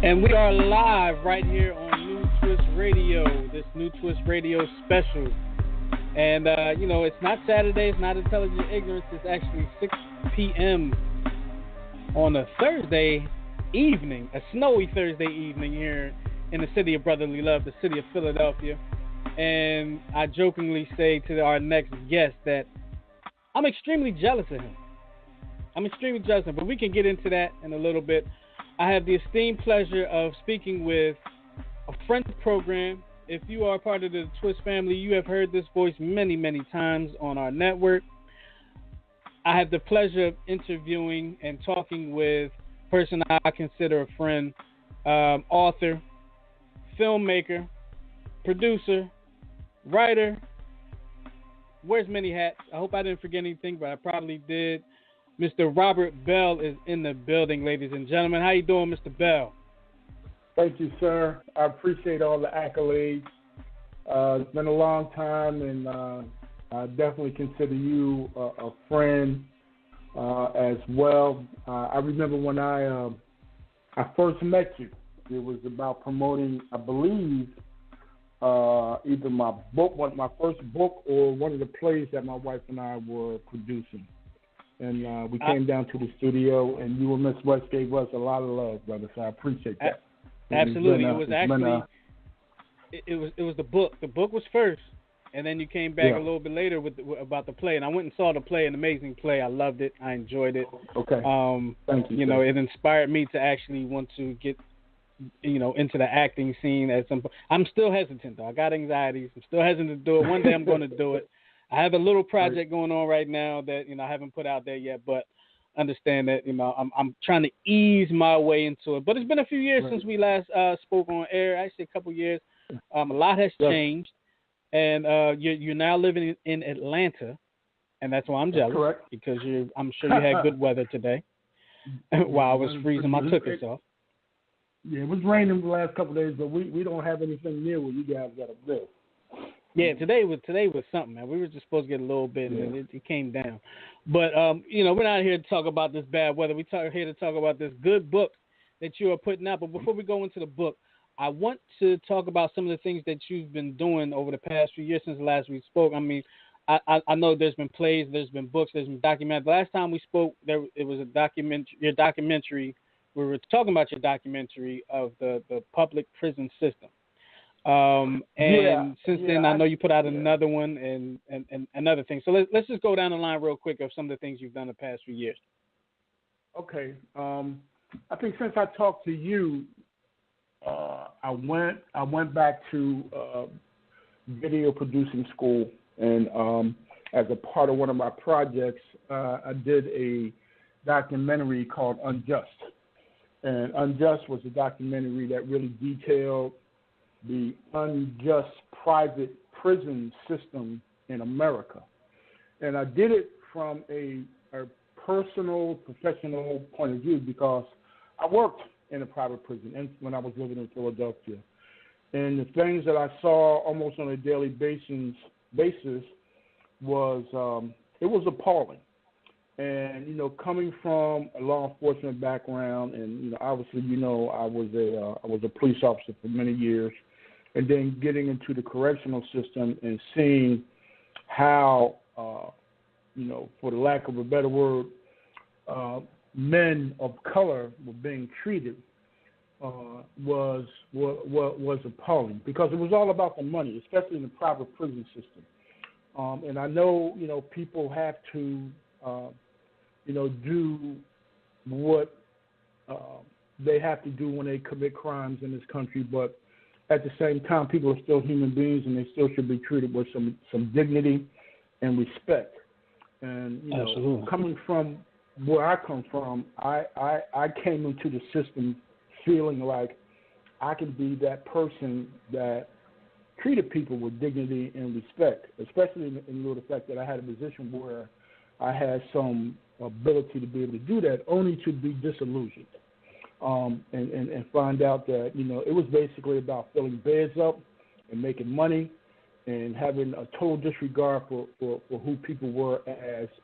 And we are live right here on New Twist Radio, this New Twist Radio special. And, it's not Saturday, it's not Intelligent Ignorance, it's actually 6 p.m. on a Thursday evening, a snowy Thursday evening here in the city of brotherly love, the city of Philadelphia. And I jokingly say to our next guest that I'm extremely jealous of him. But we can get into that in a little bit. I have the esteemed pleasure of speaking with a friend of the program. If you are part of the Twist family, you have heard this voice many, many times on our network. I have the pleasure of interviewing and talking with a person I consider a friend, author, filmmaker, producer, writer, wears many hats. I hope I didn't forget anything, but I probably did. Mr. Robert Bell is in the building, ladies and gentlemen. How you doing, Mr. Bell? Thank you, sir. I appreciate all the accolades. It's been a long time, and I definitely consider you a friend as well. I remember when I first met you. It was about promoting, I believe, either my first book, or one of the plays that my wife and I were producing. And we came down to the studio, and you and Miss West gave us a lot of love, brother. So I appreciate that. Absolutely, it was the book. The book was first, and then you came back a little bit later about the play. And I went and saw the play, an amazing play. I loved it. I enjoyed it. Okay. Thank you. It inspired me to actually want to get, into the acting scene at some point. I'm still hesitant though. I got anxieties. I'm still hesitant to do it. One day I'm going to do it. I have a little project going on right now that I haven't put out there yet, but understand that I'm trying to ease my way into it. But it's been a few years since we last spoke on air. Actually, a couple years. A lot has changed, and you're now living in Atlanta, and that's why I'm jealous. Correct. Because I'm sure you had good weather today while I was freezing my tuchus off. Yeah, it was raining the last couple of days, but we don't have anything near what you guys got up there. Yeah, today was something, man. We were just supposed to get a little bit, and it came down. But we're not here to talk about this bad weather. We're here to talk about this good book that you are putting out. But before we go into the book, I want to talk about some of the things that you've been doing over the past few years since last we spoke. I mean, I know there's been plays, there's been books, there's been documentaries. The last time we spoke, it was your documentary. We were talking about your documentary of the public prison system. Since then, I know you put out another one and another thing. So let's just go down the line real quick of some of the things you've done the past few years. Okay. I think since I talked to you, I went back to video producing school, and as a part of one of my projects, I did a documentary called Unjust. And Unjust was a documentary that really detailed the unjust private prison system in America. And I did it from a personal, professional point of view because I worked in a private prison when I was living in Philadelphia. And the things that I saw almost on a daily basis was, it was appalling. And, coming from a law enforcement background, and, obviously, I was a police officer for many years, and then getting into the correctional system and seeing how, for the lack of a better word, men of color were being treated was appalling, because it was all about the money, especially in the private prison system. And I know, people have to, do what they have to do when they commit crimes in this country, but at the same time, people are still human beings, and they still should be treated with some dignity and respect. And Absolutely. Coming from where I come from, I came into the system feeling like I could be that person that treated people with dignity and respect, especially in lieu of the fact that I had a position where I had some ability to be able to do that, only to be disillusioned. And find out that, it was basically about filling beds up and making money and having a total disregard for who people were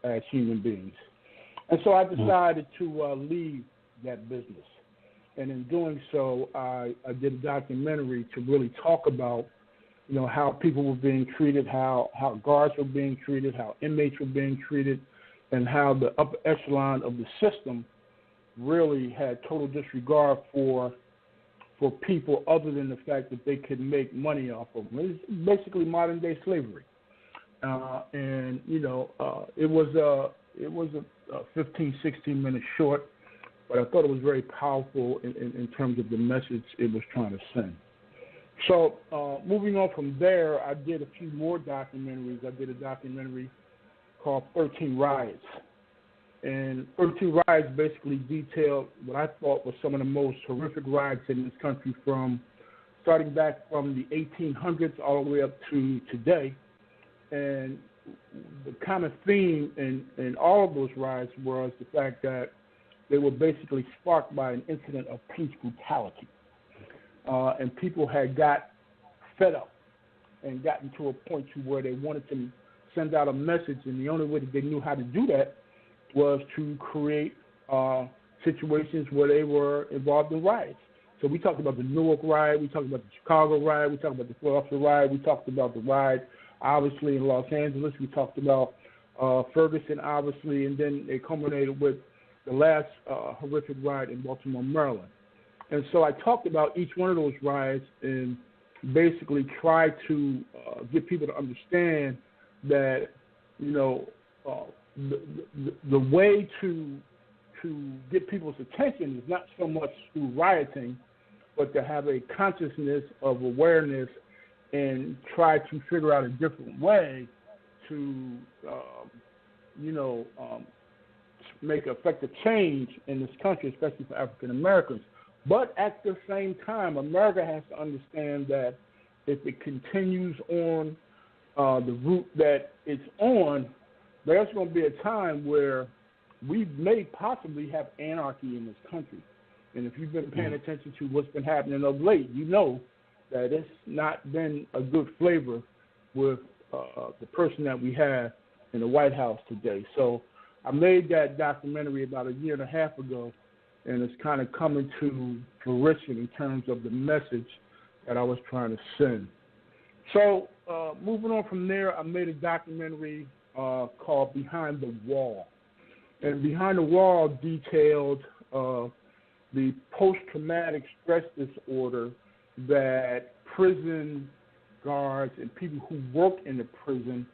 as human beings. And so I decided to leave that business. And in doing so, I did a documentary to really talk about, how people were being treated, how guards were being treated, how inmates were being treated, and how the upper echelon of the system really had total disregard for people other than the fact that they could make money off of them. It's basically modern day slavery. And it was a 15, 16 minute short, but I thought it was very powerful in terms of the message it was trying to send. So moving on from there, I did a few more documentaries. I did a documentary called 13 Riots. And 13 Riots basically detailed what I thought were some of the most horrific riots in this country, starting back from the 1800s all the way up to today. And the common theme in all of those riots was the fact that they were basically sparked by an incident of police brutality. And people had got fed up and gotten to a point to where they wanted to send out a message, and the only way that they knew how to do that was to create situations where they were involved in riots. So we talked about the Newark riot, we talked about the Chicago riot, we talked about the Philadelphia riot, we talked about the riot, obviously, in Los Angeles. We talked about Ferguson, obviously, and then it culminated with the last horrific riot in Baltimore, Maryland. And so I talked about each one of those riots and basically tried to get people to understand that, the way to get people's attention is not so much through rioting, but to have a consciousness of awareness and try to figure out a different way to, make effective change in this country, especially for African Americans. But at the same time, America has to understand that if it continues on the route that it's on, there's going to be a time where we may possibly have anarchy in this country. And if you've been paying attention to what's been happening of late, you know that it's not been a good flavor with the person that we have in the White House today. So I made that documentary about a year and a half ago, and it's kind of coming to fruition in terms of the message that I was trying to send. So moving on from there, I made a documentary called Behind the Wall. And Behind the Wall detailed the post-traumatic stress disorder that prison guards and people who work in the prison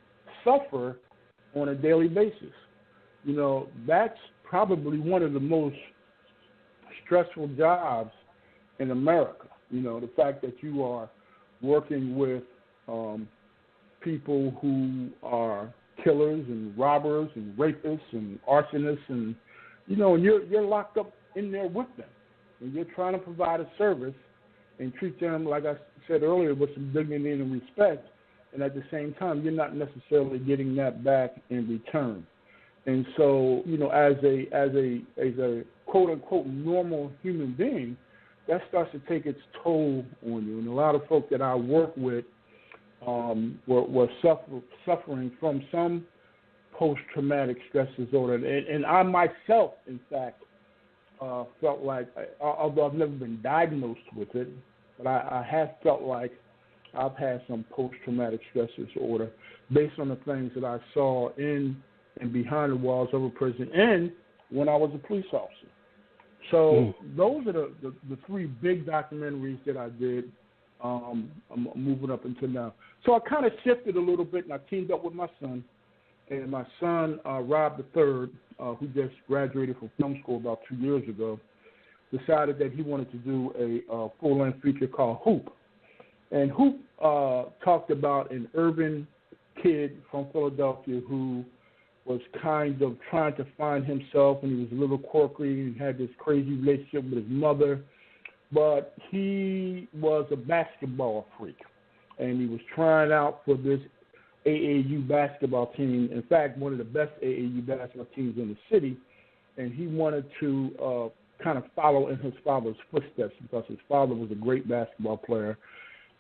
suffer on a daily basis. That's probably one of the most stressful jobs in America. The fact that you are working with people who are killers and robbers and rapists and arsonists, and and you're locked up in there with them, and you're trying to provide a service and treat them, like I said earlier, with some dignity and respect, and at the same time, you're not necessarily getting that back in return. And so, as a quote unquote normal human being, that starts to take its toll on you. And a lot of folk that I work with were suffering from some post-traumatic stress disorder. And I myself, in fact, felt like, although I've never been diagnosed with it, but I have felt like I've had some post-traumatic stress disorder based on the things that I saw in and behind the walls of a prison and when I was a police officer. So those are the three big documentaries that I did. I'm moving up until now. So I kind of shifted a little bit, and I teamed up with my son. And my son, Rob III, who just graduated from film school about 2 years ago, decided that he wanted to do a full-length feature called Hoop. And Hoop talked about an urban kid from Philadelphia who was kind of trying to find himself, and he was a little quirky. He had this crazy relationship with his mother, but he was a basketball freak, and he was trying out for this AAU basketball team. In fact, one of the best AAU basketball teams in the city, and he wanted to kind of follow in his father's footsteps because his father was a great basketball player.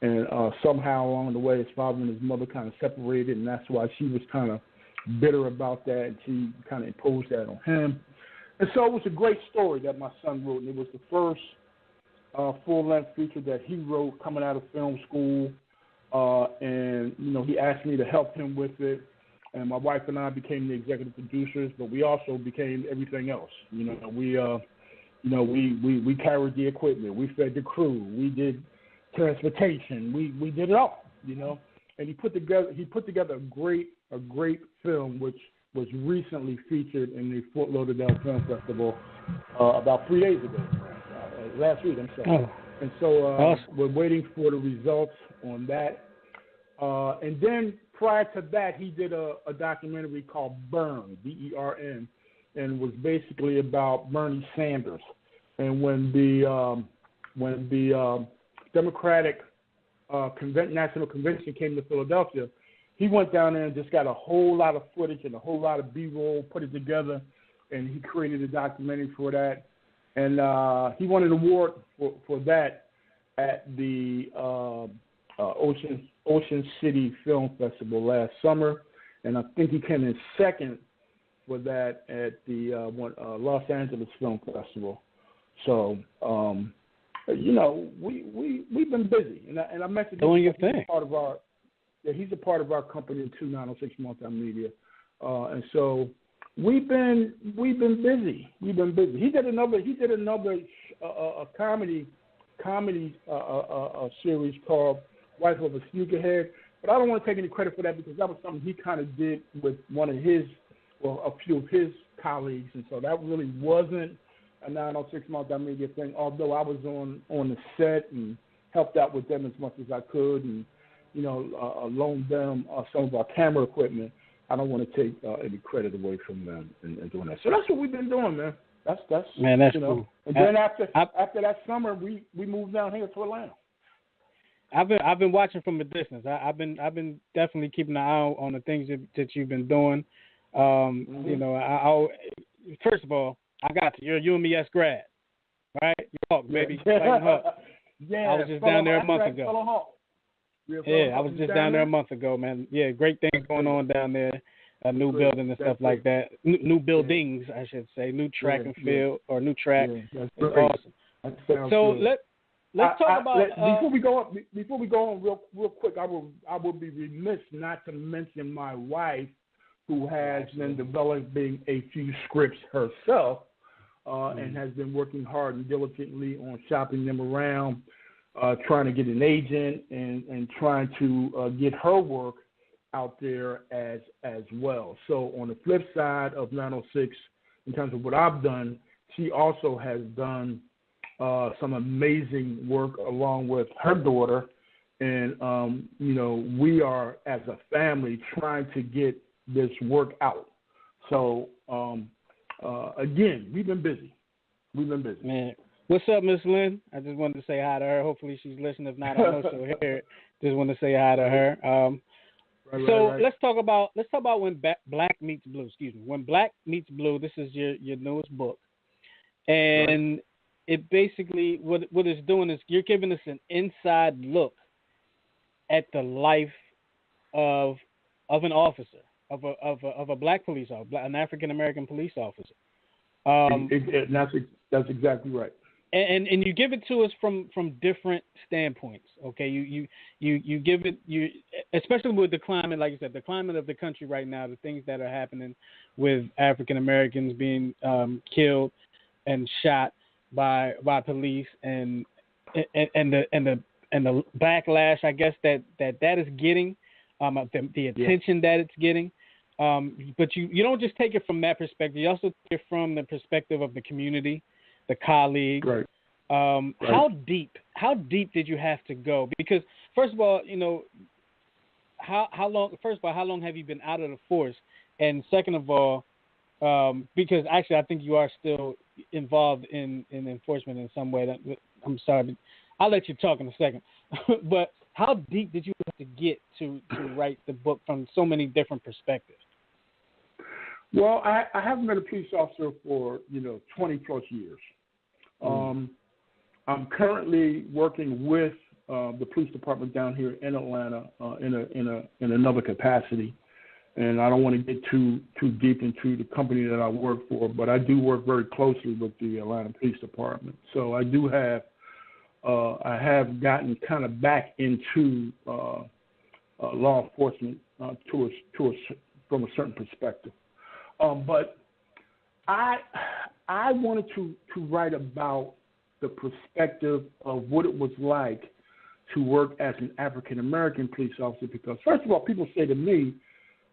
And somehow along the way, his father and his mother kind of separated, and that's why she was kind of bitter about that, and she kind of imposed that on him. And so it was a great story that my son wrote, and it was the first full-length feature that he wrote coming out of film school, and he asked me to help him with it. And my wife and I became the executive producers, but we also became everything else. We carried the equipment, we fed the crew, we did transportation, we did it all. And he put together a great film, which was recently featured in the Fort Lauderdale Film Festival about 3 days ago, last week, I'm sorry. Oh. And so awesome. We're waiting for the results on that. And then prior to that, he did a documentary called Burn, B-E-R-N, and was basically about Bernie Sanders. And when the Democratic National Convention came to Philadelphia, he went down there and just got a whole lot of footage and a whole lot of B-roll, put it together, and he created a documentary for that. And he won an award for that at the Ocean City Film Festival last summer, and I think he came in second for that at the Los Angeles Film Festival. So, we've been busy, and I mentioned doing your thing. He's a part of our company too, 906 Multimedia, and so we've been busy. We've been busy. He did another comedy series called Wife of a Sneakerhead, but I don't want to take any credit for that because that was something he kind of did with a few of his colleagues, and so that really wasn't a 906 Multimedia thing, although I was on the set and helped out with them as much as I could and, loaned them some of our camera equipment. I don't want to take any credit away from them in doing that. So that's what we've been doing, man. That's cool. And then after that summer, we moved down here to Atlanta. I've been watching from a distance. I've been definitely keeping an eye on the things that you've been doing. First of all, I got you. You're a UMES grad, right? You Hawk, baby. Yeah. I was just down there a month ago. I was just down there a month ago, man. Yeah, great things going on down there. A new building and stuff like that. New buildings, I should say. New track and field or new track. Yeah, that's awesome. So good. let's talk about before we go on real quick. I will be remiss not to mention my wife, who has been developing a few scripts herself, and has been working hard and diligently on shopping them around, trying to get an agent and trying to get her work out there as well. So on the flip side of 906, in terms of what I've done, she also has done some amazing work along with her daughter, and we are as a family trying to get this work out. So again, we've been busy. Man, what's up, Miss Lynn? I just wanted to say hi to her. Hopefully she's listening. If not, I know she'll hear it. Just want to say hi to her. Right. Let's talk about when Black Meets Blue. Excuse me. When Black Meets Blue. This is your newest book, and it basically what it's doing is you're giving us an inside look at the life of an officer, of a black police officer, an African American police officer. That's exactly right. And you give it to us from different standpoints. Okay, you give it especially with the climate, like you said, the climate of the country right now, the things that are happening with African Americans being killed and shot by police, and the backlash, I guess that is getting, the attention that it's getting. But you don't just take it from that perspective. You also take it from the perspective of the community, the colleagues. Right. How deep did you have to go? Because first of all, how long have you been out of the force? And second of all, because actually I think you are still involved in enforcement in some way. I'm sorry, but I'll let you talk in a second. But how deep did you have to get to write the book from so many different perspectives? Well, I haven't been a police officer for 20 plus years. I'm currently working with the police department down here in Atlanta in another capacity, and I don't want to get too deep into the company that I work for, but I do work very closely with the Atlanta Police Department. So I do have I have gotten kind of back into law enforcement from a certain perspective. But I wanted to write about the perspective of what it was like to work as an African-American police officer, because first of all, people say to me,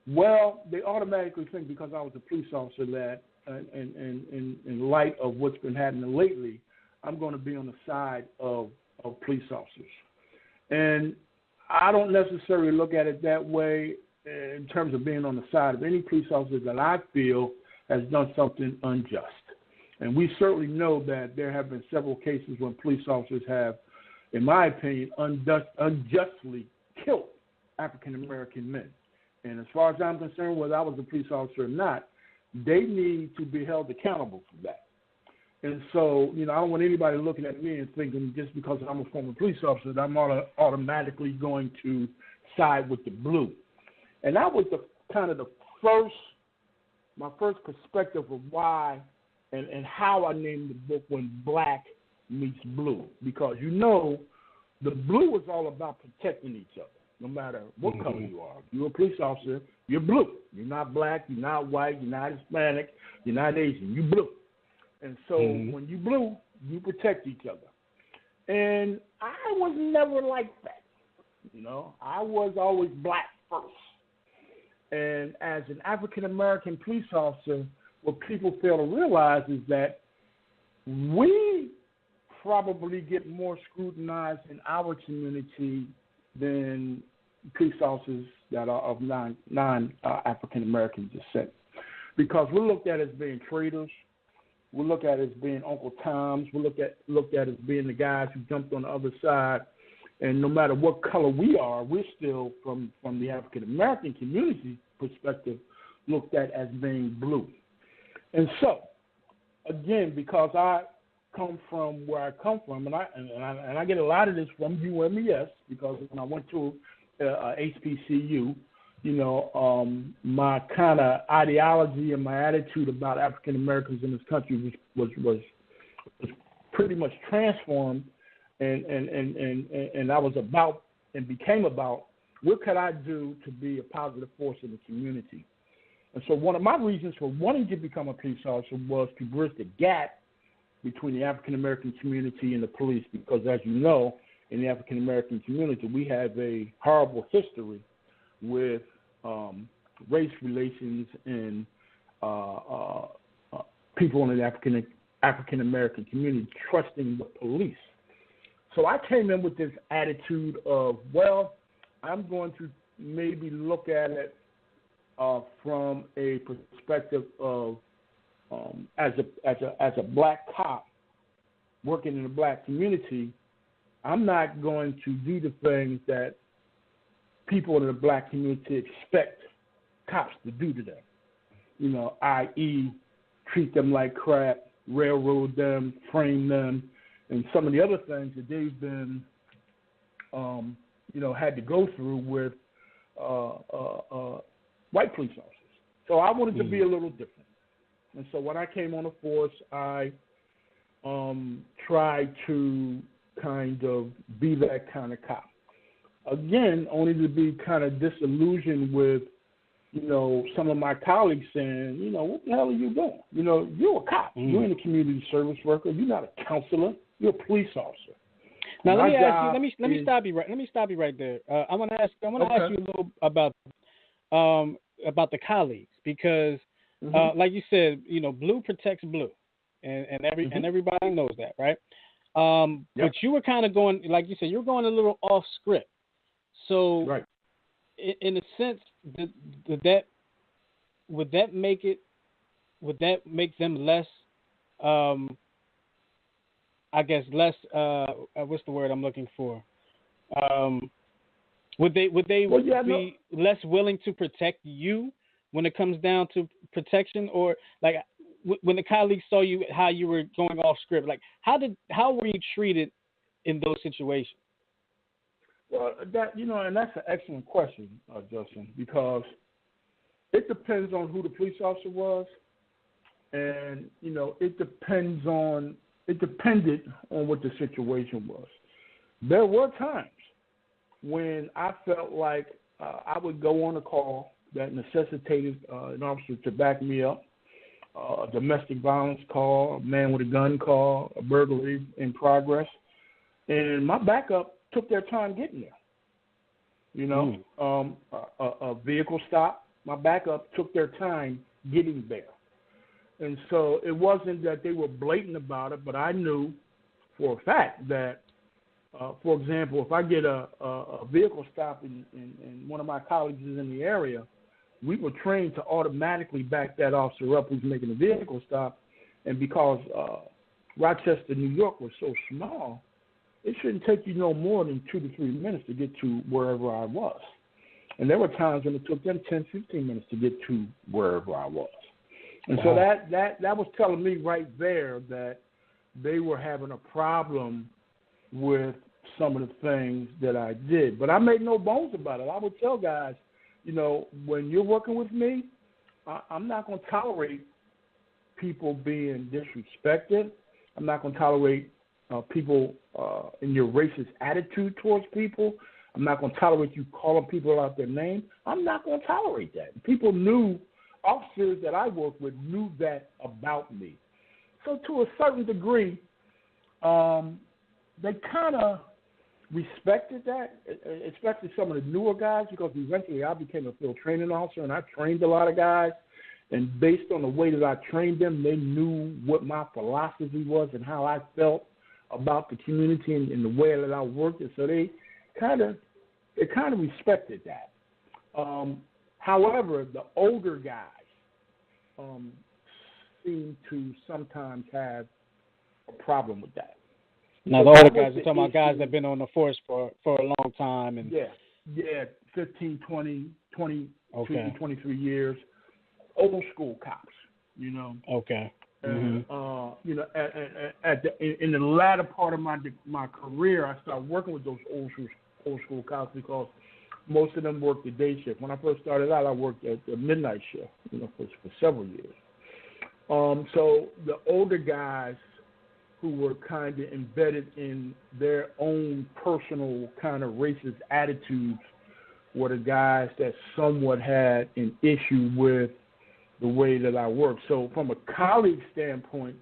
well, they automatically think because I was a police officer that in light of what's been happening lately, I'm going to be on the side of police officers. And I don't necessarily look at it that way in terms of being on the side of any police officer that I feel has done something unjust. And we certainly know that there have been several cases when police officers have, in my opinion, unjustly killed African-American men. And as far as I'm concerned, whether I was a police officer or not, they need to be held accountable for that. And so, I don't want anybody looking at me and thinking just because I'm a former police officer that I'm automatically going to side with the blue. And that was my first perspective of why and how I named the book When Black Meets Blue. Because the blue is all about protecting each other, no matter what color you are. If you're a police officer, you're blue. You're not black, you're not white, you're not Hispanic, you're not Asian, you're blue. And so when you blue, you protect each other. And I was never like that. I was always black first. And as an African-American police officer, what people fail to realize is that we probably get more scrutinized in our community than police officers that are of non-African-American descent. Because we're looked at as being traitors. We look at it as being Uncle Toms. We looked at it as being the guys who jumped on the other side. And no matter what color we are, we're still, from the African-American community perspective, looked at as being blue. And so, again, because I come from where I come from, and I get a lot of this from UMES, because when I went to HBCU, my kind of ideology and my attitude about African Americans in this country was pretty much transformed, and I was about and became about what could I do to be a positive force in the community. And so one of my reasons for wanting to become a police officer was to bridge the gap between the African American community and the police, because as you know, in the African American community, we have a horrible history with race relations and people in the African American community trusting the police. So I came in with this attitude of, well, I'm going to maybe look at it from a perspective of as a black cop working in the black community. I'm not going to do the things that people in the black community expect cops to do to them, i.e. treat them like crap, railroad them, frame them, and some of the other things that they've been, had to go through with white police officers. So I wanted to be a little different. And so when I came on the force, I tried to kind of be that kind of cop. Again, only to be kind of disillusioned with, some of my colleagues saying, what the hell are you doing? You're a cop. You're in a community service worker. You're not a counselor. You're a police officer. Now let me stop you right there. I want to ask you a little about the colleagues, because like you said, blue protects blue, and everybody knows that, right? But you were kind of going, like you said, you're going a little off script. So, right. In a sense, would that make them less? I guess less. What's the word I'm looking for? Would they be less willing to protect you when it comes down to protection, or like when the colleagues saw you how you were going off script? Like how were you treated in those situations? Well, and that's an excellent question, Justin, because it depends on who the police officer was, and it depended on what the situation was. there were times when I felt like I would go on a call that necessitated an officer to back me up, a domestic violence call, a man with a gun call, a burglary in progress, and my backup took their time getting there. You know, a vehicle stop, my backup took their time getting there. And so it wasn't that they were blatant about it, but I knew for a fact that, for example, if I get a vehicle stop in one of my colleges in the area, we were trained to automatically back that officer up who's making a vehicle stop. And because Rochester, New York was so small, it shouldn't take you no more than 2 to 3 minutes to get to wherever I was. And there were times when it took them 10, 15 minutes to get to wherever I was. And so that was telling me right there that they were having a problem with some of the things that I did. But I made no bones about it. I would tell guys, you know, when you're working with me, I'm not going to tolerate people being disrespected. I'm not going to tolerate people in your racist attitude towards people. I'm not going to tolerate you calling people out their name. I'm not going to tolerate that. People knew, officers that I worked with knew that about me. So to a certain degree, they kind of respected that, especially some of the newer guys, because eventually I became a field training officer and I trained a lot of guys. And based on the way that I trained them, they knew what my philosophy was and how I felt about the community and the way that I worked it. So they kind of respected that. However, the older guys seem to sometimes have a problem with that. Now, the older guys, you're talking about guys that have been on the force for a long time. And yeah, 15, 20, 22, okay. 23 years. Old school cops, you know. Okay. And, you know, in the latter part of my career, I started working with those old school cops because most of them worked the day shift. When I first started out, I worked at the midnight shift, you know, for several years. So the older guys who were kind of embedded in their own personal kind of racist attitudes were the guys that somewhat had an issue with the way that I worked. So from a colleague standpoint,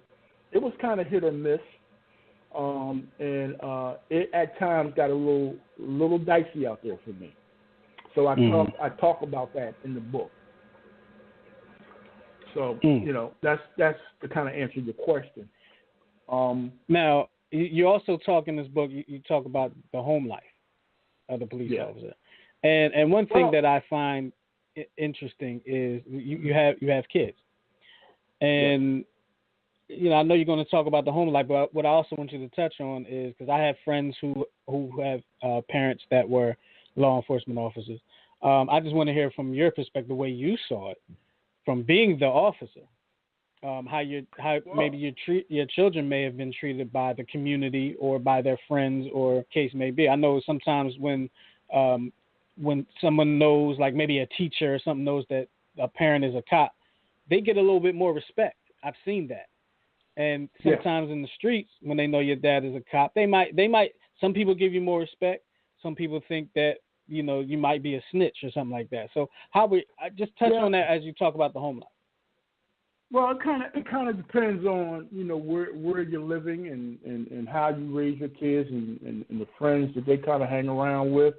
it was kind of hit or miss. It at times got a little dicey out there for me. So I talk about that in the book. So, you know, that's to kind of answer your question. Now, you also talk in this book, you talk about the home life of the police officer. And one thing that I find interesting is you have kids. And, you know, I know you're going to talk about the home life, but what I also want you to touch on is, because I have friends who have parents that were law enforcement officers. I just want to hear from your perspective the way you saw it, from being the officer, how maybe your children may have been treated by the community or by their friends or case may be. I know sometimes when someone knows, like maybe a teacher or something knows that a parent is a cop, they get a little bit more respect. I've seen that. And sometimes in the streets, when they know your dad is a cop, they might, some people give you more respect. Some people think that, you know, you might be a snitch or something like that. So just touch on that as you talk about the home life. Well, it kind of depends on, you know, where you're living and how you raise your kids and the friends that they kind of hang around with.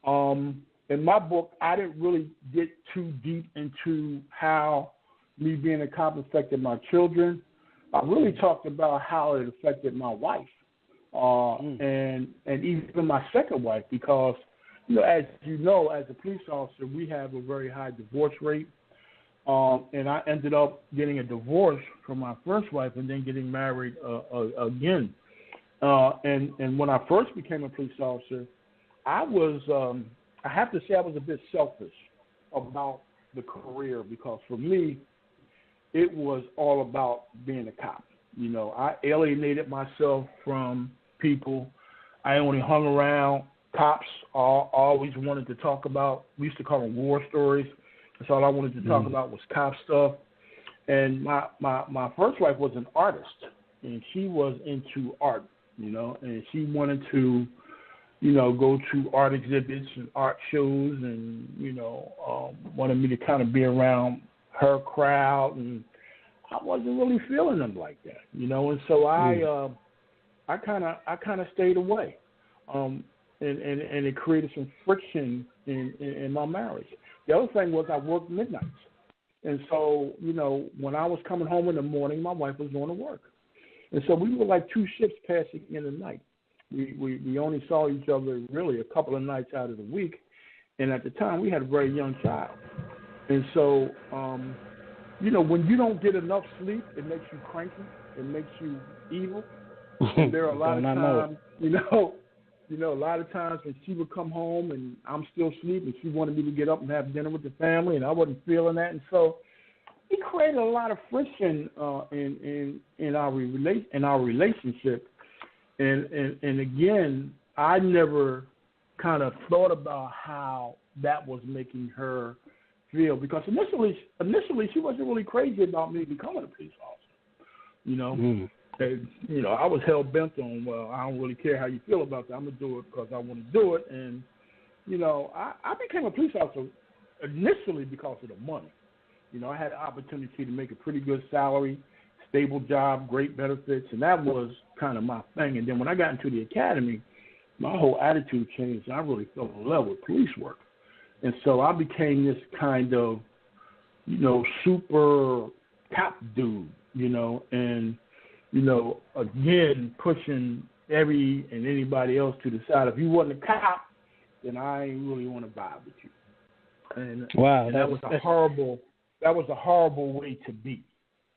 In my book, I didn't really get too deep into how me being a cop affected my children. I really talked about how it affected my wife and even my second wife, because, you know, as a police officer, we have a very high divorce rate. And I ended up getting a divorce from my first wife and then getting married again. And when I first became a police officer, I have to say I was a bit selfish about the career, because for me, it was all about being a cop. You know, I alienated myself from people. I only hung around cops. I always wanted to talk about, we used to call them war stories. That's all I wanted to talk about was cop stuff. And my first wife was an artist, and she was into art. and she wanted to, go to art exhibits and art shows, and wanted me to kind of be around her crowd, and I wasn't really feeling them like that, and so I kind of stayed away, and it created some friction in my marriage. The other thing was I worked midnights, and so when I was coming home in the morning, my wife was going to work, and so we were like two ships passing in the night. We only saw each other really a couple of nights out of the week, and at the time we had a very young child, and so when you don't get enough sleep, it makes you cranky, it makes you evil. And there are a lot of times, a lot of times when she would come home and I'm still asleep, and she wanted me to get up and have dinner with the family, and I wasn't feeling that, and so it created a lot of friction in our relationship. And again, I never kind of thought about how that was making her feel, because initially she wasn't really crazy about me becoming a police officer. And, I was hell bent on, well, I don't really care how you feel about that. I'm gonna do it because I want to do it. And I became a police officer initially because of the money. I had the opportunity to make a pretty good salary, stable job, great benefits, and that was kind of my thing. And then when I got into the academy, my whole attitude changed. I really fell in love with police work. And so I became this kind of, super cop dude, and, again, pushing every and anybody else to the side. If you wasn't a cop, then I ain't really want to vibe with you. And, wow, and that was a horrible way to be.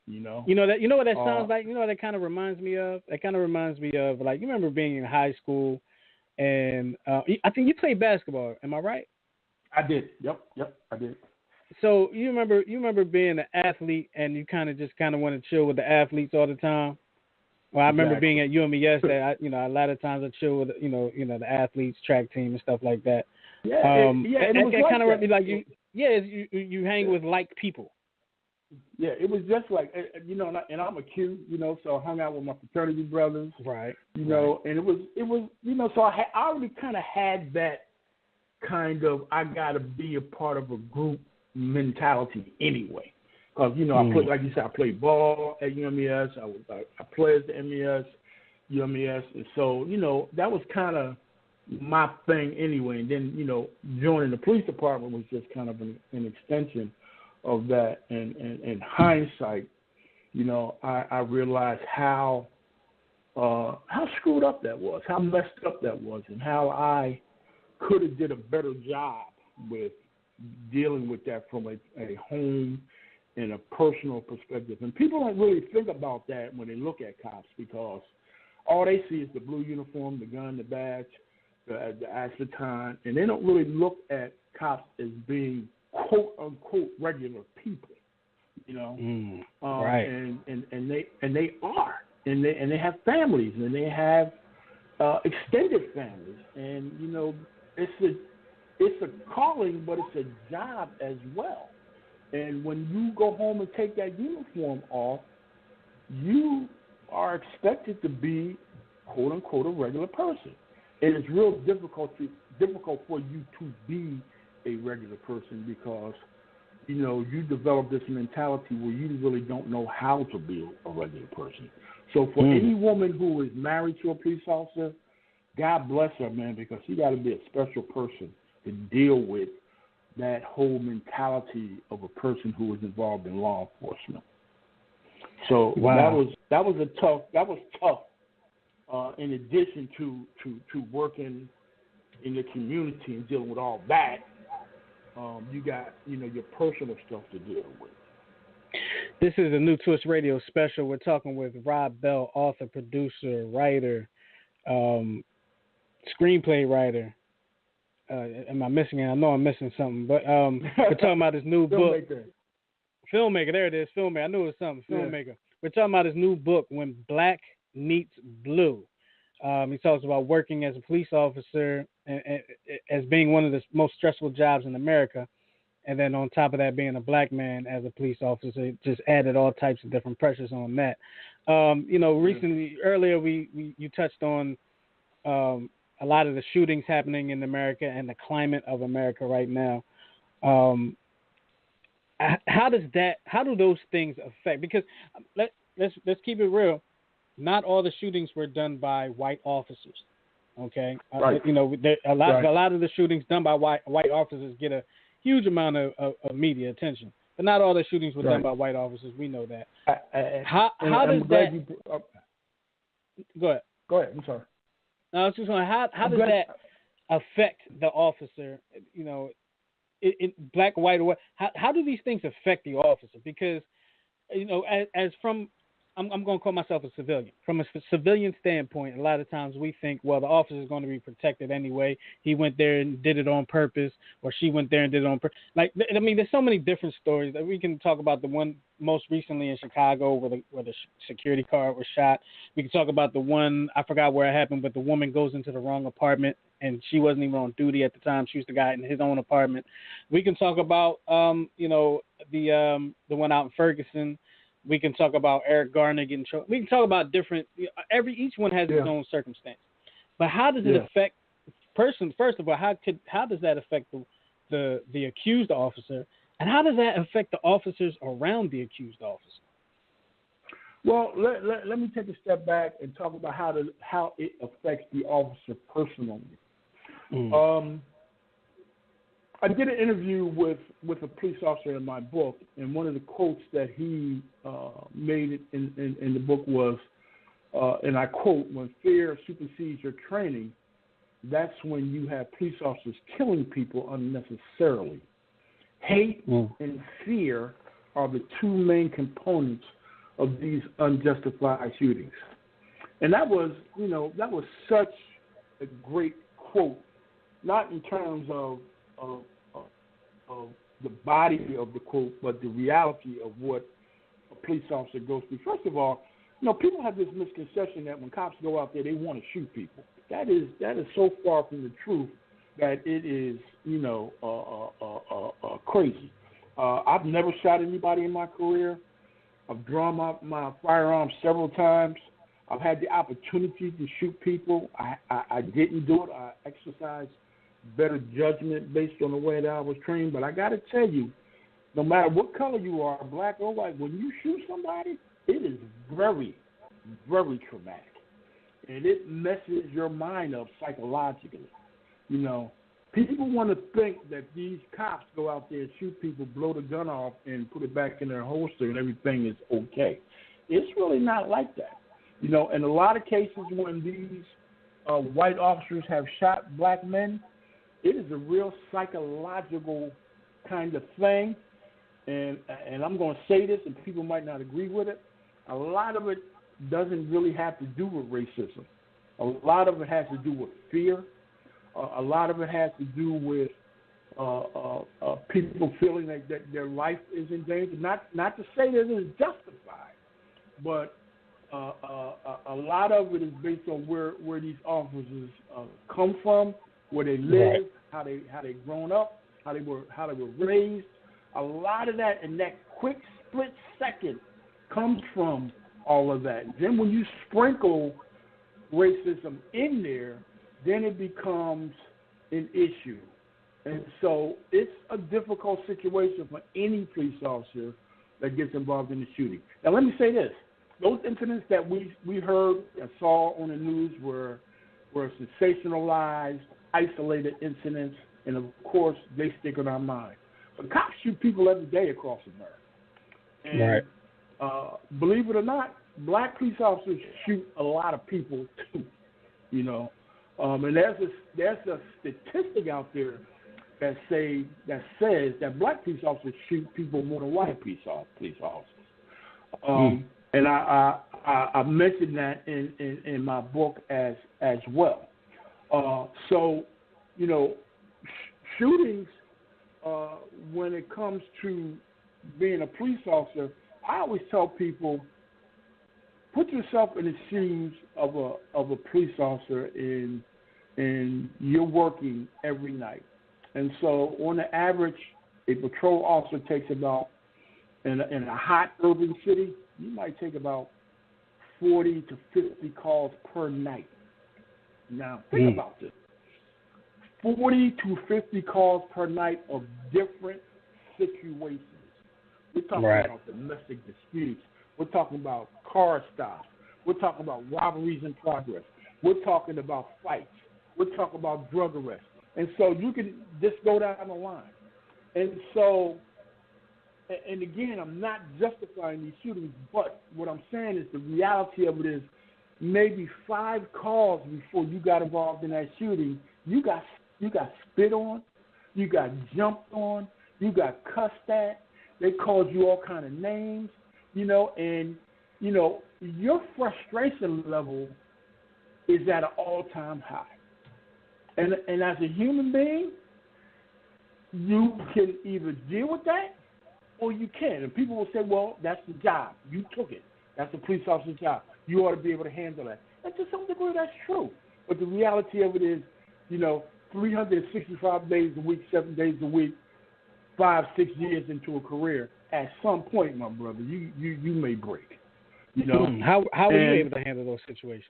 You know what that sounds like? What that kind of reminds me of? It kind of reminds me of, like, you remember being in high school, and I think you played basketball. Am I right? I did. Yep, I did. So you remember being an athlete, and you kind of want to chill with the athletes all the time. Well, I remember being at UMES that a lot of times I chill with the athletes, track team, and stuff like that. Yeah, it kind of like you. Yeah, you hang with like people. Yeah, it was just like, and I'm a Q, so I hung out with my fraternity brothers. Right. And it was, so I already kind of had that kind of, I got to be a part of a group mentality anyway. Because, I played, like you said, I played ball at UMES. I played at the UMES. And so, that was kind of my thing anyway. And then, joining the police department was just kind of an extension of that. And in hindsight, I realized how screwed up that was, how messed up that was, and how I could have did a better job with dealing with that from a home and a personal perspective. And people don't really think about that when they look at cops, because all they see is the blue uniform, the gun, the badge, the asbaton, and they don't really look at cops as being quote unquote regular people, right? And they are, and they have families, and they have extended families, and it's a calling, but it's a job as well. And when you go home and take that uniform off, you are expected to be quote unquote a regular person, and it's real difficult for you to be a regular person, because you develop this mentality where you really don't know how to be a regular person. So for any woman who is married to a police officer, God bless her, man, because she got to be a special person to deal with that whole mentality of a person who is involved in law enforcement. So that was tough. In addition to working in the community and dealing with all that, you got your personal stuff to deal with. This is a New Twist Radio special. We're talking with Rob Bell, author, producer, writer, screenplay writer. Am I missing it? I know I'm missing something, but we're talking about his new book. Filmmaker. There it is. Filmmaker. I knew it was something. Filmmaker. Yeah. We're talking about his new book, When Black Meets Blue. He talks about working as a police officer and as being one of the most stressful jobs in America. and then on top of that, being a black man as a police officer, it just added all types of different pressures on that. Recently, earlier, you touched on a lot of the shootings happening in America and the climate of America right now. How do those things affect? Because let's keep it real. Not all the shootings were done by white officers. Okay, right. A lot of the shootings done by white officers get a huge amount of media attention, but not all the shootings were done by white officers. We know that. How does that? Go ahead. Go ahead. I'm sorry. No, I was just wondering, how does that affect the officer? Black, white, or what? How do these things affect the officer? Because, I'm going to call myself a civilian. From a civilian standpoint, a lot of times we think, well, the officer is going to be protected anyway. He went there and did it on purpose, or she went there and did it on purpose. There's so many different stories that we can talk about. The one most recently in Chicago where the security guard was shot. We can talk about the one, I forgot where it happened, but the woman goes into the wrong apartment, and she wasn't even on duty at the time. She was the guy in his own apartment. We can talk about, the one out in Ferguson. We can talk about Eric Garner getting trouble. We can talk about different. Each one has its own circumstance. But how does it affect First of all, how does that affect the accused officer, and how does that affect the officers around the accused officer? Well, let me take a step back and talk about how it affects the officer personally. I did an interview with a police officer in my book, and one of the quotes that he made in the book was, and I quote, "When fear supersedes your training, that's when you have police officers killing people unnecessarily. Hate and fear are the two main components of these unjustified shootings." And that was such a great quote, not in terms of the body of the quote, but the reality of what a police officer goes through. First of all, people have this misconception that when cops go out there, they want to shoot people. That is so far from the truth that it is, crazy. I've never shot anybody in my career. I've drawn my firearm several times. I've had the opportunity to shoot people. I didn't do it. I exercised better judgment based on the way that I was trained. But I got to tell you, no matter what color you are, black or white, when you shoot somebody, it is very, very traumatic. And it messes your mind up psychologically. People want to think that these cops go out there and shoot people, blow the gun off, and put it back in their holster and everything is okay. It's really not like that. In a lot of cases when these white officers have shot black men, it is a real psychological kind of thing. And I'm going to say this, and people might not agree with it. A lot of it doesn't really have to do with racism. A lot of it has to do with fear. A lot of it has to do with people feeling that their life is in danger. Not to say that it is justified, but a lot of it is based on where these officers come from, where they live, how they grown up, how they were raised. A lot of that in that quick split second comes from all of that. Then when you sprinkle racism in there, then it becomes an issue. And so it's a difficult situation for any police officer that gets involved in the shooting. Now, let me say this. Those incidents that we heard and saw on the news were sensationalized, isolated incidents, and, of course, they stick in our mind. But cops shoot people every day across America. And believe it or not, black police officers shoot a lot of people, too. And there's a statistic out there that says that black police officers shoot people more than white police officers. And I mentioned that in my book as well. Shootings, when it comes to being a police officer, I always tell people, put yourself in the shoes of a police officer and you're working every night. And so on the average, a patrol officer takes about, in a hot urban city, you might take about 40 to 50 calls per night. Now, think about this. 40 to 50 calls per night of different situations. We're talking about domestic disputes. We're talking about car stops. We're talking about robberies in progress. We're talking about fights. We're talking about drug arrests. And so you can just go down the line. And so, and again, I'm not justifying these shootings, but what I'm saying is the reality of it is maybe 5 calls before you got involved in that shooting, you got spit on, you got jumped on, you got cussed at, they called you all kind of names, and, your frustration level is at an all-time high. And as a human being, you can either deal with that or you can't. And people will say, well, that's the job. You took it. That's the police officer's job. You ought to be able to handle that. And to some degree, that's true. But the reality of it is, 365 days a week, 7 days a week, 5-6 years into a career, at some point, my brother, you may break. How are you able to handle those situations?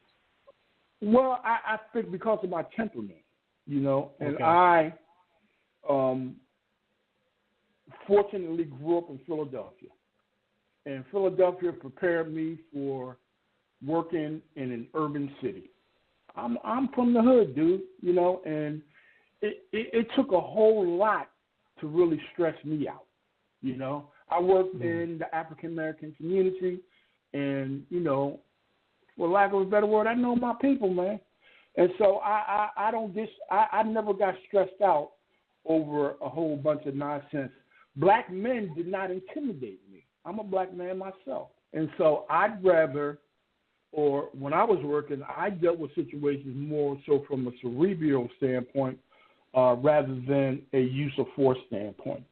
Well, I think because of my temperament, and okay. I fortunately grew up in Philadelphia. And Philadelphia prepared me for working in an urban city. I'm from the hood, dude, and it took a whole lot to really stress me out. I worked in the African American community, and for lack of a better word, I know my people, man. And so I never got stressed out over a whole bunch of nonsense. Black men did not intimidate me. I'm a black man myself. And so when I was working, I dealt with situations more so from a cerebral standpoint rather than a use of force standpoint.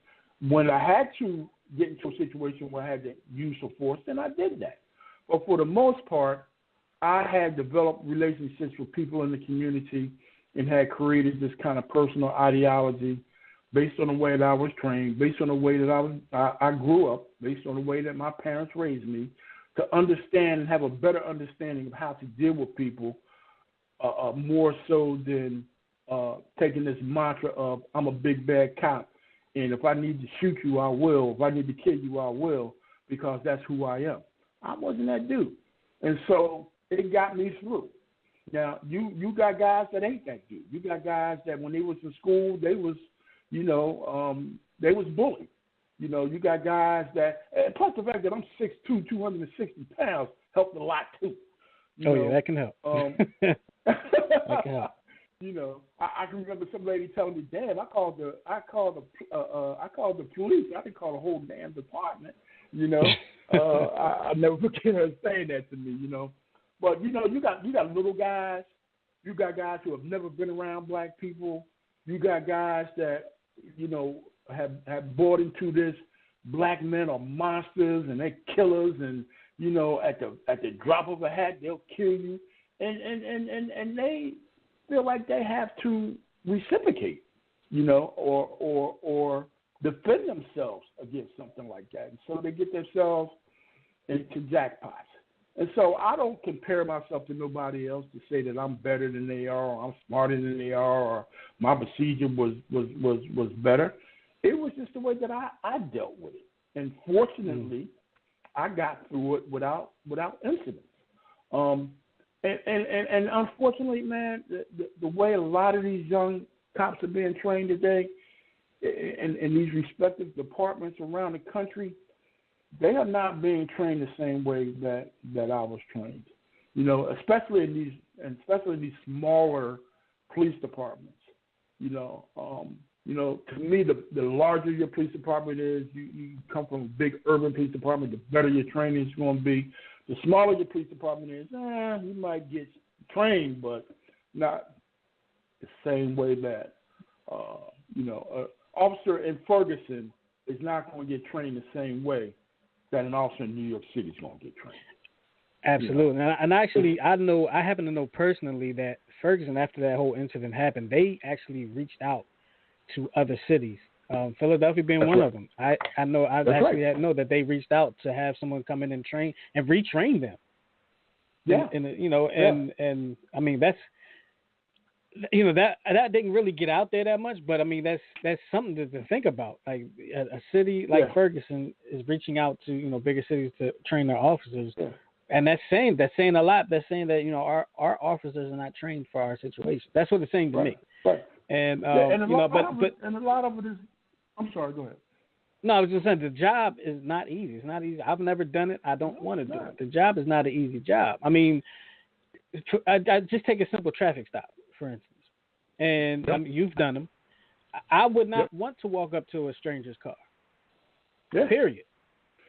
When I had to get into a situation where I had to use of force, then I did that. But for the most part, I had developed relationships with people in the community and had created this kind of personal ideology based on the way that I was trained, based on the way that I grew up, based on the way that my parents raised me, to understand and have a better understanding of how to deal with people more so than taking this mantra of I'm a big bad cop, and if I need to shoot you, I will. If I need to kill you, I will, because that's who I am. I wasn't that dude. And so it got me through. Now, you got guys that ain't that dude. You got guys that when they was in school, they was, they was bullied. You got guys that, and plus the fact that I'm 6'2", 260 pounds helped a lot too. Yeah, that can help. That can help. I can remember some lady telling me, "Damn, I called the police. I didn't call the whole damn department." I never forget her saying that to me. But you got little guys. You got guys who have never been around black people. You got guys that have bought into this black men are monsters and they're killers, and at the drop of a hat they'll kill you, and they feel like they have to reciprocate, or defend themselves against something like that, and so they get themselves into jackpots. And so I don't compare myself to nobody else to say that I'm better than they are, or I'm smarter than they are, or my procedure was better. It was just the way that I dealt with it. And fortunately, I got through it without incidents. And unfortunately, man, the way a lot of these young cops are being trained today in these respective departments around the country, they are not being trained the same way that I was trained. Especially in these smaller police departments. To me, the larger your police department is, you come from a big urban police department, the better your training is going to be. The smaller your police department is, you might get trained, but not the same way that, an officer in Ferguson is not going to get trained the same way that an officer in New York City is going to get trained. Absolutely. And actually, I happen to know personally that Ferguson, after that whole incident happened, they actually reached out to other cities Philadelphia being one of them. I know know that they reached out to have someone come in and train and retrain them. Yeah. And I mean that's that didn't really get out there that much, but I mean that's something to think about. Like a city like Ferguson is reaching out to bigger cities to train their officers, and that's saying a lot. That's saying that our officers are not trained for our situation. That's what it's saying to me. Right. And and a lot of it is. I'm sorry. Go ahead. No, I was just saying the job is not easy. It's not easy. I've never done it. I don't want to do it. The job is not an easy job. I mean, I just take a simple traffic stop, for instance, and you've done them. I would not want to walk up to a stranger's car. Period.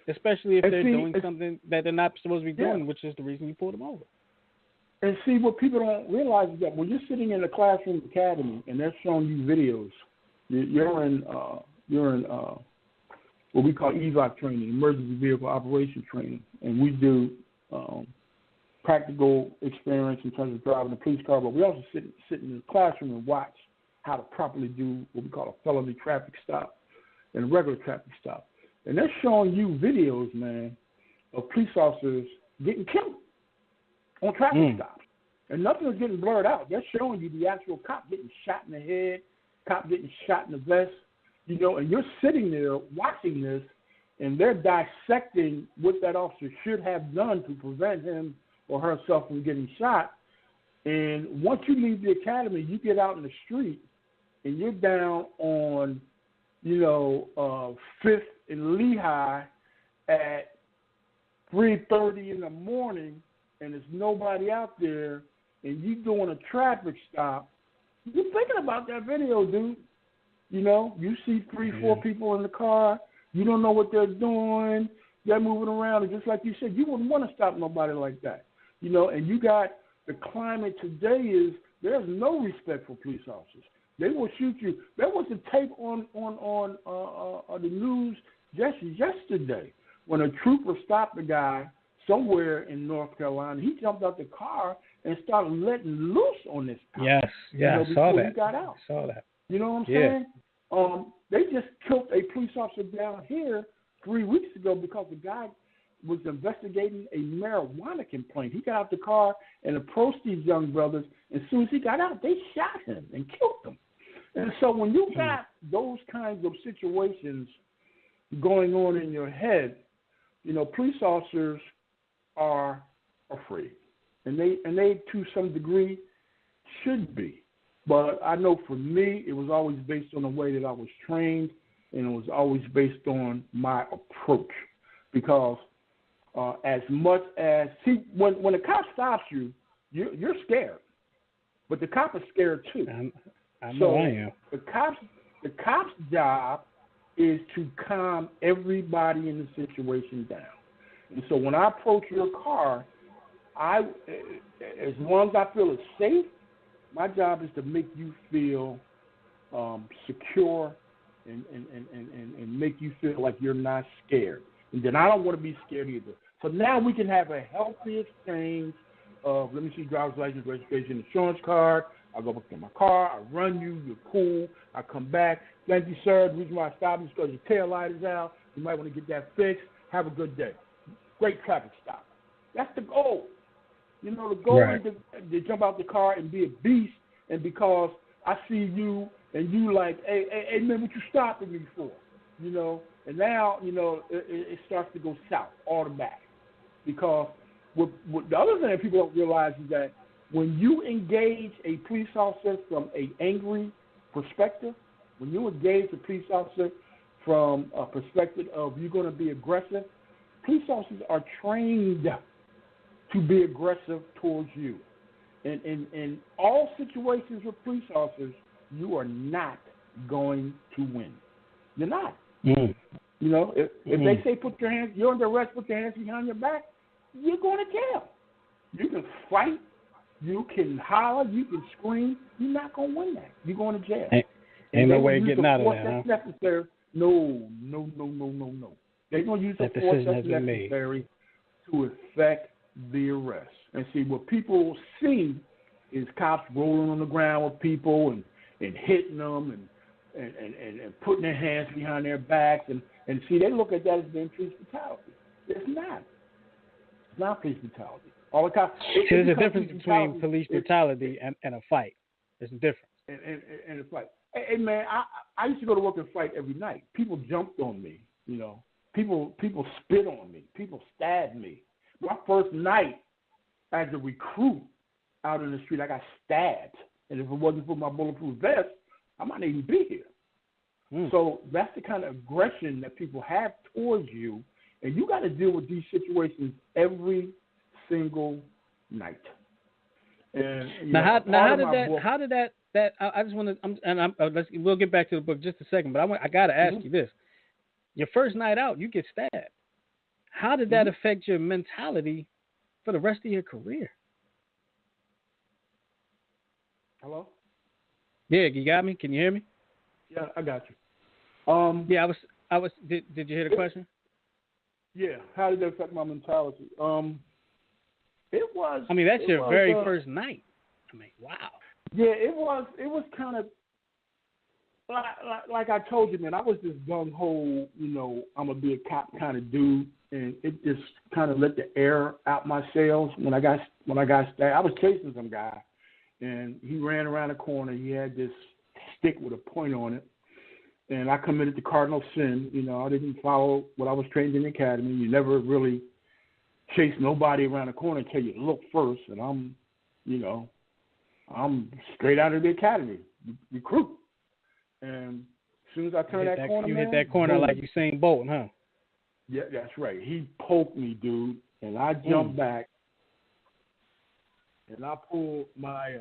Especially if they're doing something that they're not supposed to be doing, which is the reason you pulled them over. And see, what people don't realize is that when you're sitting in a classroom academy and they're showing you videos, you're in what we call EVOC training, emergency vehicle operation training, and we do practical experience in terms of driving a police car, but we also sit in the classroom and watch how to properly do what we call a felony traffic stop and a regular traffic stop. And they're showing you videos, man, of police officers getting killed on traffic stops. And nothing is getting blurred out. They're showing you the actual cop getting shot in the head, cop getting shot in the vest, and you're sitting there watching this, and they're dissecting what that officer should have done to prevent him or herself from getting shot. And once you leave the academy, you get out in the street, and you're down on, 5th and Lehigh at 3:30 in the morning, and there's nobody out there, and you doing a traffic stop. You're thinking about that video, dude. You see 3-4 people in the car. You don't know what they're doing. They're moving around. And just like you said, you wouldn't want to stop nobody like that. And you got the climate today is there's no respect for police officers. They will shoot you. There was a tape on the news just yesterday when a trooper stopped a guy somewhere in North Carolina. He jumped out the car and started letting loose on this cop. Yes, I saw that. He got out. I saw that. You know what I'm saying? They just killed a police officer down here 3 weeks ago because the guy was investigating a marijuana complaint. He got out the car and approached these young brothers. As soon as he got out, they shot him and killed him. And so when you got those kinds of situations going on in your head, police officers are afraid. And they to some degree should be. But I know for me, it was always based on the way that I was trained, and it was always based on my approach. Because as much as when a cop stops you, you're scared, but the cop is scared too. I know I am. The cop's job is to calm everybody in the situation down. And so when I approach your car, as long as I feel it's safe, my job is to make you feel secure and make you feel like you're not scared. And then I don't want to be scared either. So now we can have a healthy exchange of, let me see, driver's license, registration, insurance card. I go back to my car. I run you. You're cool. I come back. Thank you, sir. The reason why I stopped is because your tail light is out. You might want to get that fixed. Have a good day. Great traffic stop. That's the goal. The goal is to jump out the car and be a beast, and because I see you and you like, hey, man, what you stopping me for? And now, it starts to go south automatic. Because what the other thing that people don't realize is that when you engage a police officer from an angry perspective, when you engage a police officer from a perspective of you're going to be aggressive, police officers are trained to be aggressive towards you. And in all situations with police officers, you are not going to win. You're not. If they say you're under arrest, put your hands behind your back, you're going to jail. You can fight, you can holler, you can scream. You're not going to win that. You're going to jail. Ain't no way of getting out of that, huh? That's necessary. No. They're going to use the force that's necessary to effect the arrest. And see, what people see is cops rolling on the ground with people and hitting them and putting their hands behind their backs. And see, they look at that as being police brutality. It's not. It's not police brutality. All the time. There's a difference between police brutality and a fight. There's a difference. And a fight. Hey, man, I used to go to work and fight every night. People jumped on me, you know. People spit on me. People stabbed me. My first night as a recruit out in the street, I got stabbed. And if it wasn't for my bulletproof vest, I might not even be here. So that's the kind of aggression that people have towards you. And you got to deal with these situations every single night. And how did that I just want to we'll get back to the book just a second, but I got to ask you this. Your first night out, you get stabbed. How did that affect your mentality for the rest of your career? Hello? Yeah, you got me? Can you hear me? Yeah, I got you. Yeah, I was did you hear the question? Yeah, how did that affect my mentality? It was. I mean, that's your very first night. I mean, wow. Yeah, it was kind of like I told you, man. I was this gung ho, you know, I'm gonna be a cop kind of dude, and it just kind of let the air out my sails when I got stabbed. I was chasing some guy, and he ran around the corner. He had this stick with a point on it, and I committed the cardinal sin. You know, I didn't follow what I was trained in the academy. You never really chase nobody around the corner until you look first, and I'm straight out of the academy, recruit. And as soon as I turned that corner, you hit that corner like Usain Bolt, huh? Yeah, that's right. He poked me, dude, and I jumped back, and I pulled my.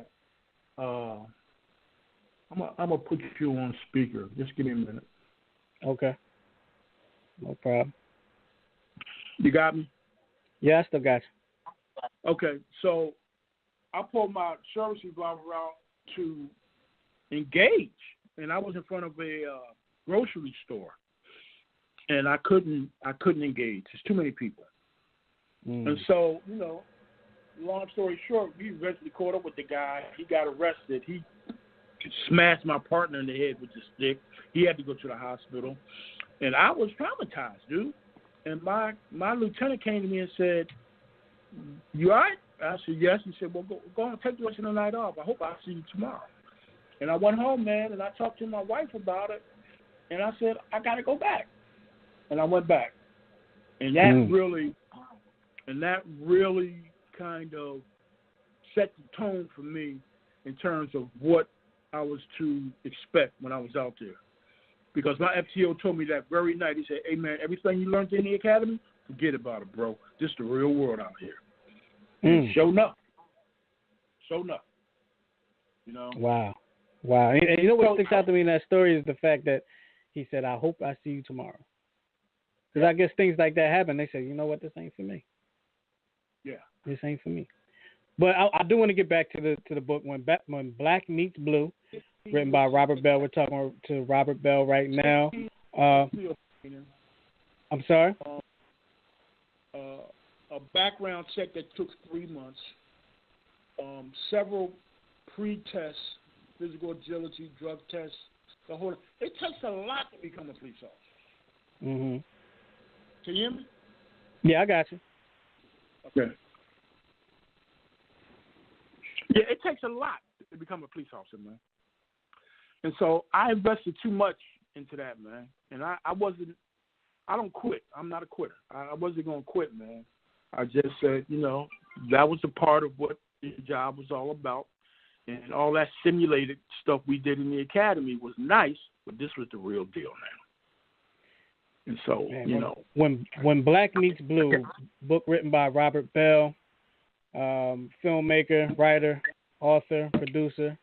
I'm gonna put you on speaker. Just give me a minute. Okay. No problem. You got me? Yeah, I still got you. Okay, so I pulled my service revolver out to engage, and I was in front of a grocery store, and I couldn't engage. There's too many people, and so long story short, we eventually caught up with the guy. He got arrested. He smashed my partner in the head with the stick. He had to go to the hospital, and I was traumatized, dude. And my lieutenant came to me and said, "You all right?" I said, "Yes." He said, "Well, go and take the rest of the night off. I hope I'll see you tomorrow." And I went home, man, and I talked to my wife about it. And I said, "I got to go back." And I went back. And that really kind of set the tone for me in terms of what I was to expect when I was out there. Because my FTO told me that very night, he said, "Hey, man, everything you learned in the academy, forget about it, bro. This is the real world out here." And show enough. You know? Wow. And you know what sticks out to me in that story is the fact that he said, "I hope I see you tomorrow." Because I guess things like that happen. They say, "You know what? This ain't for me." Yeah. This ain't for me. But I do want to get back to the book, When Black Meets Blue, written by Robert Bell. We're talking to Robert Bell right now. I'm sorry? A background check that took 3 months, several pre-tests, physical agility, drug tests, the whole. It takes a lot to become a police officer. Mm-hmm. Can you hear me? Yeah, I got you. Okay. Yeah, it takes a lot to become a police officer, man. And so I invested too much into that, man. And I don't quit. I'm not a quitter. I wasn't going to quit, man. I just said, that was a part of what the job was all about. And all that simulated stuff we did in the academy was nice, but this was the real deal now. And so, When Black Meets Blue, book written by Robert Bell, filmmaker, writer, author, producer.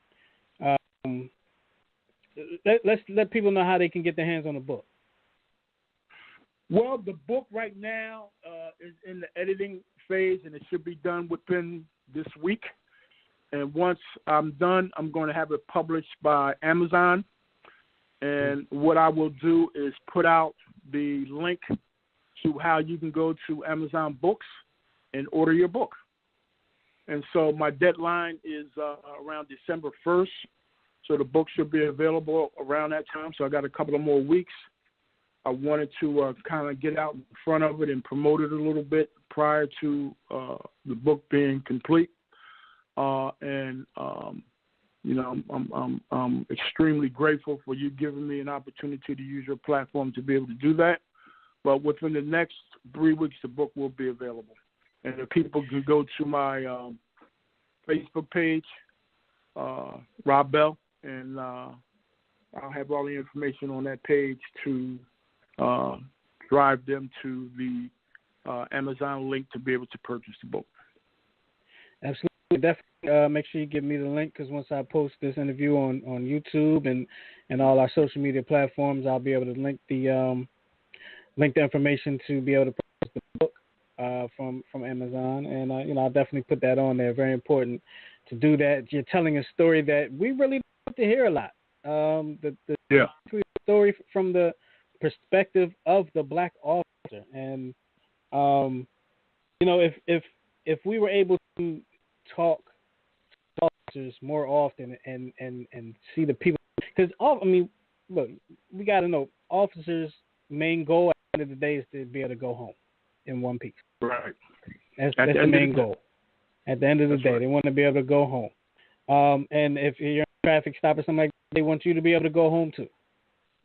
Let's let people know how they can get their hands on the book. Well, the book right now is in the editing phase, and it should be done within this week. And once I'm done, I'm going to have it published by Amazon. And what I will do is put out the link to how you can go to Amazon Books and order your book. And so my deadline is around December 1st. So the book should be available around that time. So I got a couple of more weeks. I wanted to kind of get out in front of it and promote it a little bit prior to the book being complete. You know, I'm extremely grateful for you giving me an opportunity to use your platform to be able to do that. But within the next 3 weeks, the book will be available. And if people can go to my Facebook page, Rob Bell, and I'll have all the information on that page to drive them to the Amazon link to be able to purchase the book. Absolutely. Definitely make sure you give me the link, because once I post this interview on YouTube and all our social media platforms, I'll be able to link the information to be able to purchase the book from Amazon. And, you know, I'll definitely put that on there. Very important to do that. You're telling a story that we really don't get to hear a lot. The story from the perspective of the black officer. And, you know, if we were able to talk to officers more often and see the people, because I mean, look, we got to know officers' main goal at the end of the day is to be able to go home in one piece. Right. That's the main goal. At the end of the day, they want to be able to go home. And if you're in a traffic stop or something like that, they want you to be able to go home too.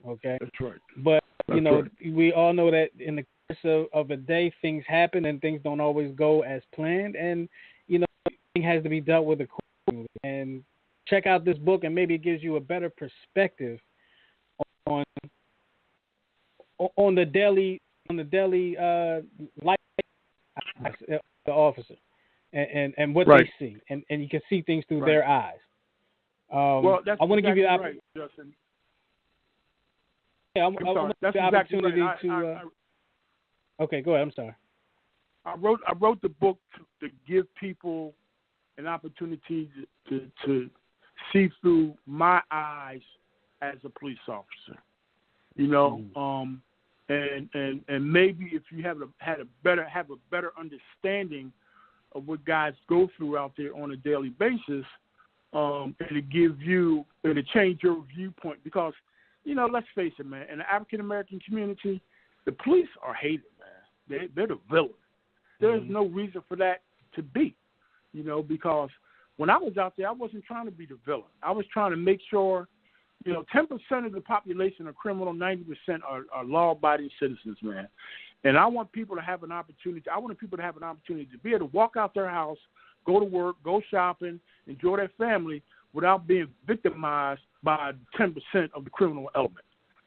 Okay. That's right. But you know, we all know that in the course of a day, things happen and things don't always go as planned, and you know, everything has to be dealt with accordingly. And check out this book, and maybe it gives you a better perspective on the daily life of the officer and what they see, and you can see things through their eyes. Well, that's I want to give you the right, Justin. Yeah, I want the opportunity to. Okay, go ahead. I'm sorry. I wrote the book to give people an opportunity to see through my eyes as a police officer. You know, and maybe if you have a better understanding of what guys go through out there on a daily basis, it'll change your viewpoint, because, you know, let's face it, man, in the African American community, the police are hated, man. They're the villain. There's no reason for that to be, you know, because when I was out there, I wasn't trying to be the villain. I was trying to make sure, you know, 10% of the population are criminal, 90% are law-abiding citizens, man. And I want people to have an opportunity. I want people to have an opportunity to be able to walk out their house, go to work, go shopping, enjoy their family without being victimized by 10% of the criminal element,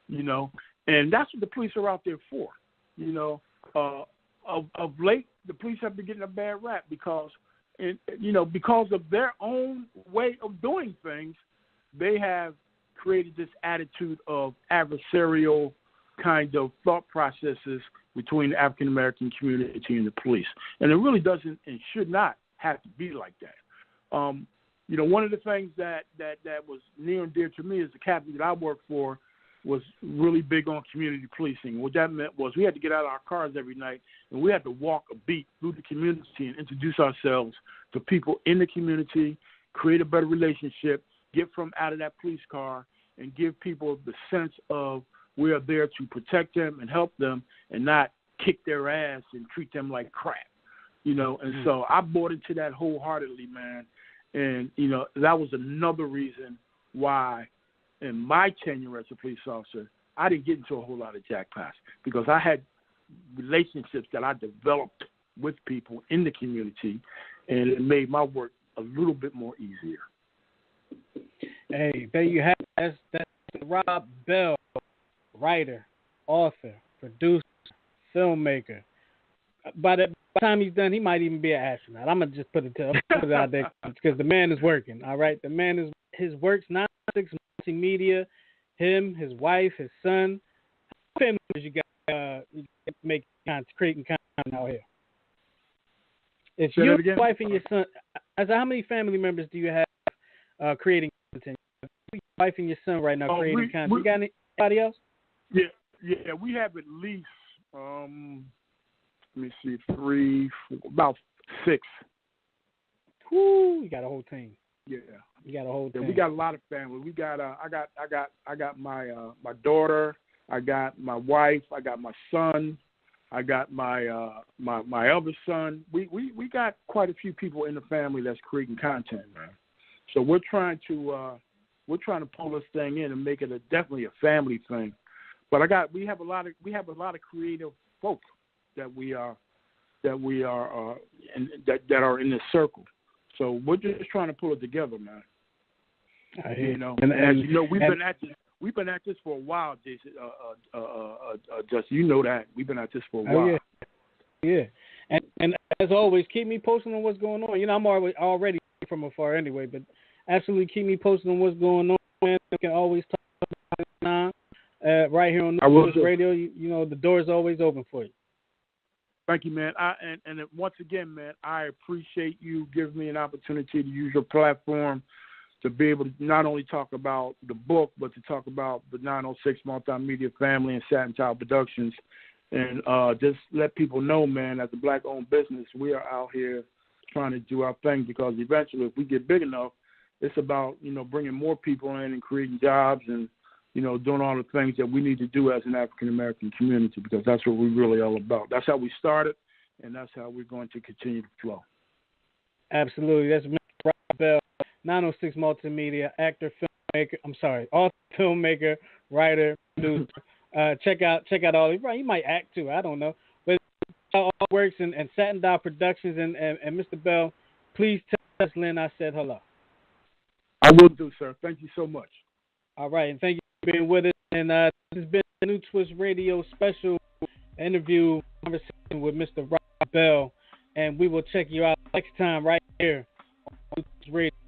you know. And that's what the police are out there for, you know. Of late, the police have been getting a bad rap because of their own way of doing things, they have created this attitude of adversarial kind of thought processes between the African American community and the police. And it really doesn't and should not have to be like that. You know, one of the things that was near and dear to me as the captain that I worked for was really big on community policing. What that meant was we had to get out of our cars every night and we had to walk a beat through the community and introduce ourselves to people in the community, create a better relationship, get from out of that police car, and give people the sense of we are there to protect them and help them and not kick their ass and treat them like crap, you know. And so I bought into that wholeheartedly, man. And, you know, that was another reason why in my tenure as a police officer, I didn't get into a whole lot of jackpots, because I had relationships that I developed with people in the community, and it made my work a little bit more easier. Hey, there you have it. That's Rob Bell, writer, author, producer, filmmaker. By the time he's done, he might even be an astronaut. I'm gonna just put it out there because the man is working. All right, the man is his works 96 Multimedia. Him, his wife, his son. How many family members you got creating content out here? It's your wife and your son. How many family members do you have creating content? Your wife and your son right now creating content. You got anybody else? Yeah, we have at least let me see, 3, 4, about 6. Whoo, you got a whole team. Yeah. You got a whole thing. We got a lot of family. We got I got my my daughter, I got my wife, I got my son, I got my my other son. We got quite a few people in the family that's creating content, man. So we're trying to pull this thing in and make it definitely a family thing. But we have a lot of creative folk that are in this circle. So we're just trying to pull it together, man. You know, and as you know, we've been at this for a while, Jason. Just you know that we've been at this for a while. Yeah. And as always, keep me posted on what's going on. You know, I'm already from afar anyway, but absolutely keep me posted on what's going on. Man, you can always talk about it now, right here on New Twist Radio. You know, the door is always open for you. Thank you, man. And once again, man, I appreciate you giving me an opportunity to use your platform to be able to not only talk about the book, but to talk about the 906 Multimedia family and Untitled Productions. And just let people know, man, as a black-owned business, we are out here trying to do our thing, because eventually if we get big enough, it's about, you know, bringing more people in and creating jobs and, you know, doing all the things that we need to do as an African-American community, because that's what we're really all about. That's how we started, and that's how we're going to continue to flow. Absolutely. That's Mr. Rob Bell, 906 Multimedia, author, filmmaker, writer, producer. Check out all these. You might act too, I don't know. But all works and Satin Dial Productions and Mr. Bell, please tell us Lynn I said hello. I will do, sir. Thank you so much. All right, and thank you for being with us. And this has been the New Twist Radio special interview conversation with Mr. Rob Bell. And we will check you out next time right here on New Twist Radio.